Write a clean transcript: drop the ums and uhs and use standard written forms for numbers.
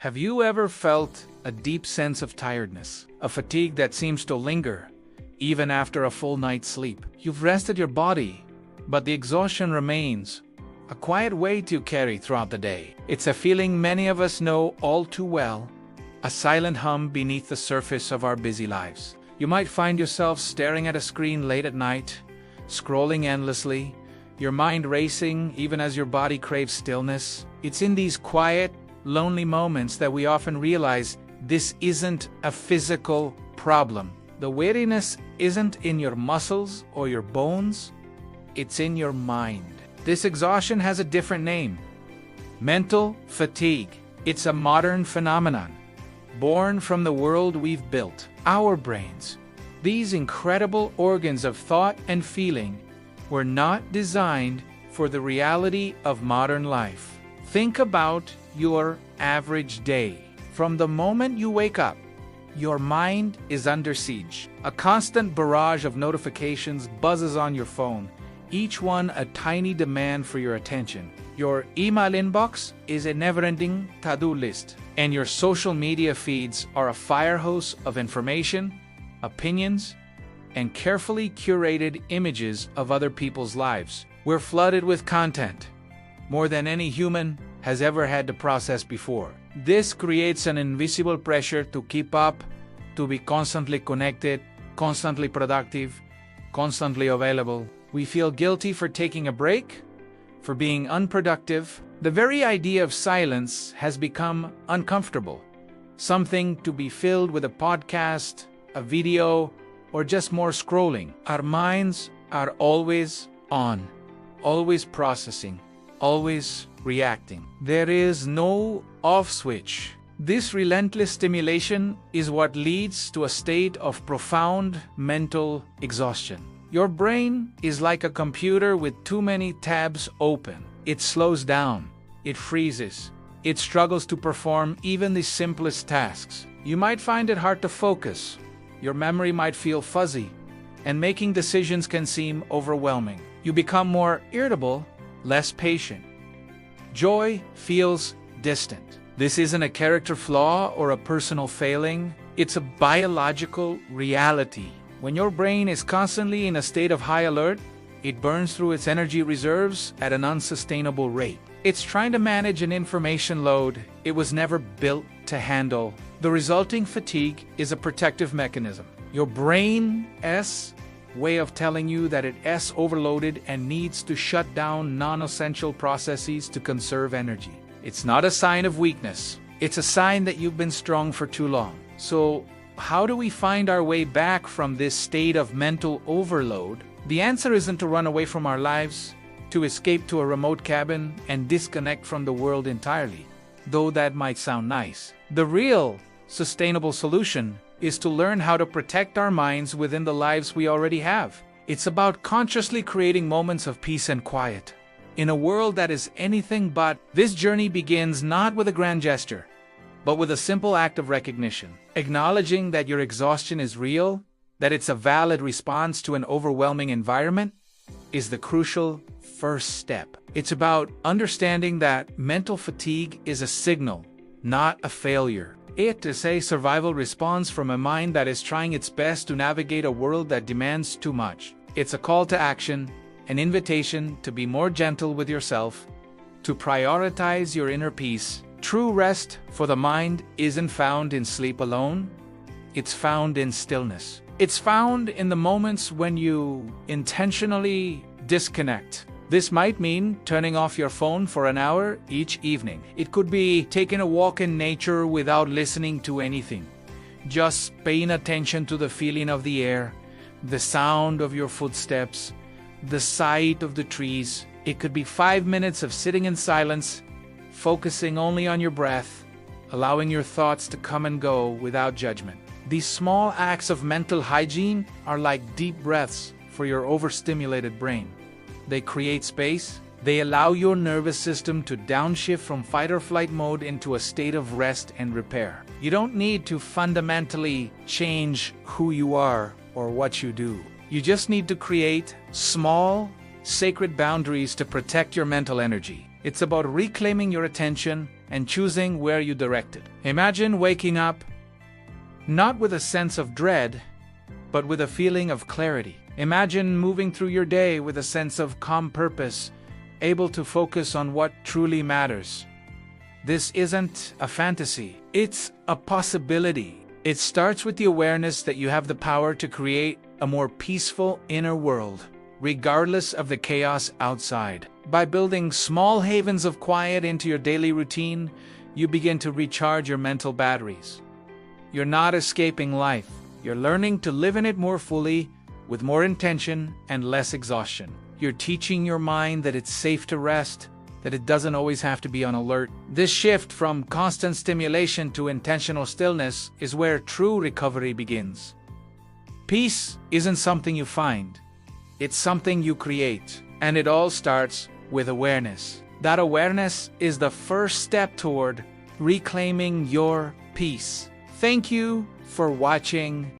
Have you ever felt a deep sense of tiredness, a fatigue that seems to linger even after a full night's sleep? You've rested your body, but the exhaustion remains, a quiet weight you carry throughout the day. It's a feeling many of us know all too well, a silent hum beneath the surface of our busy lives. You might find yourself staring at a screen late at night, scrolling endlessly, your mind racing even as your body craves stillness. It's in these quiet, lonely moments that we often realize this isn't a physical problem. The weariness isn't in your muscles or your bones, it's in your mind. This exhaustion has a different name: mental fatigue. It's a modern phenomenon, born from the world we've built, our brains. These incredible organs of thought and feeling were not designed for the reality of modern life. Think about your average day. From the moment you wake up, your mind is under siege. A constant barrage of notifications buzzes on your phone, each one a tiny demand for your attention. Your email inbox is a never-ending to-do list, and your social media feeds are a fire hose of information, opinions, and carefully curated images of other people's lives. We're flooded with content, more than any human has ever had to process before. This creates an invisible pressure to keep up, to be constantly connected, constantly productive, constantly available. We feel guilty for taking a break, for being unproductive. The very idea of silence has become uncomfortable, something to be filled with a podcast, a video, or just more scrolling. Our minds are always on, always processing, always reacting. There is no off switch. This relentless stimulation is what leads to a state of profound mental exhaustion. Your brain is like a computer with too many tabs open. It slows down, it freezes, it struggles to perform even the simplest tasks. You might find it hard to focus, your memory might feel fuzzy, and making decisions can seem overwhelming. You become more irritable, less patient. Joy feels distant. This isn't a character flaw or a personal failing, it's a biological reality. When your brain is constantly in a state of high alert, it burns through its energy reserves at an unsustainable rate. It's trying to manage an information load it was never built to handle. The resulting fatigue is a protective mechanism. Your brain's way of telling you that it's overloaded and needs to shut down non-essential processes to conserve energy. It's not a sign of weakness. It's a sign that you've been strong for too long. So, how do we find our way back from this state of mental overload? The answer isn't to run away from our lives, to escape to a remote cabin and disconnect from the world entirely, though that might sound nice. The real, sustainable solution is to learn how to protect our minds within the lives we already have. It's about consciously creating moments of peace and quiet. In a world that is anything but, this journey begins not with a grand gesture, but with a simple act of recognition. Acknowledging that your exhaustion is real, that it's a valid response to an overwhelming environment, is the crucial first step. It's about understanding that mental fatigue is a signal, not a failure. It is a survival response from a mind that is trying its best to navigate a world that demands too much. It's a call to action, an invitation to be more gentle with yourself, to prioritize your inner peace. True rest for the mind isn't found in sleep alone, it's found in stillness. It's found in the moments when you intentionally disconnect. This might mean turning off your phone for an hour each evening. It could be taking a walk in nature without listening to anything. Just paying attention to the feeling of the air, the sound of your footsteps, the sight of the trees. It could be 5 minutes of sitting in silence, focusing only on your breath, allowing your thoughts to come and go without judgment. These small acts of mental hygiene are like deep breaths for your overstimulated brain. They create space, they allow your nervous system to downshift from fight or flight mode into a state of rest and repair. You don't need to fundamentally change who you are or what you do. You just need to create small, sacred boundaries to protect your mental energy. It's about reclaiming your attention and choosing where you direct it. Imagine waking up not with a sense of dread, but with a feeling of clarity. Imagine moving through your day with a sense of calm purpose, able to focus on what truly matters. This isn't a fantasy, it's a possibility. It starts with the awareness that you have the power to create a more peaceful inner world, regardless of the chaos outside. By building small havens of quiet into your daily routine, you begin to recharge your mental batteries. You're not escaping life. You're learning to live in it more fully, with more intention and less exhaustion. You're teaching your mind that it's safe to rest, that it doesn't always have to be on alert. This shift from constant stimulation to intentional stillness is where true recovery begins. Peace isn't something you find. It's something you create. And it all starts with awareness. That awareness is the first step toward reclaiming your peace. Thank you for watching.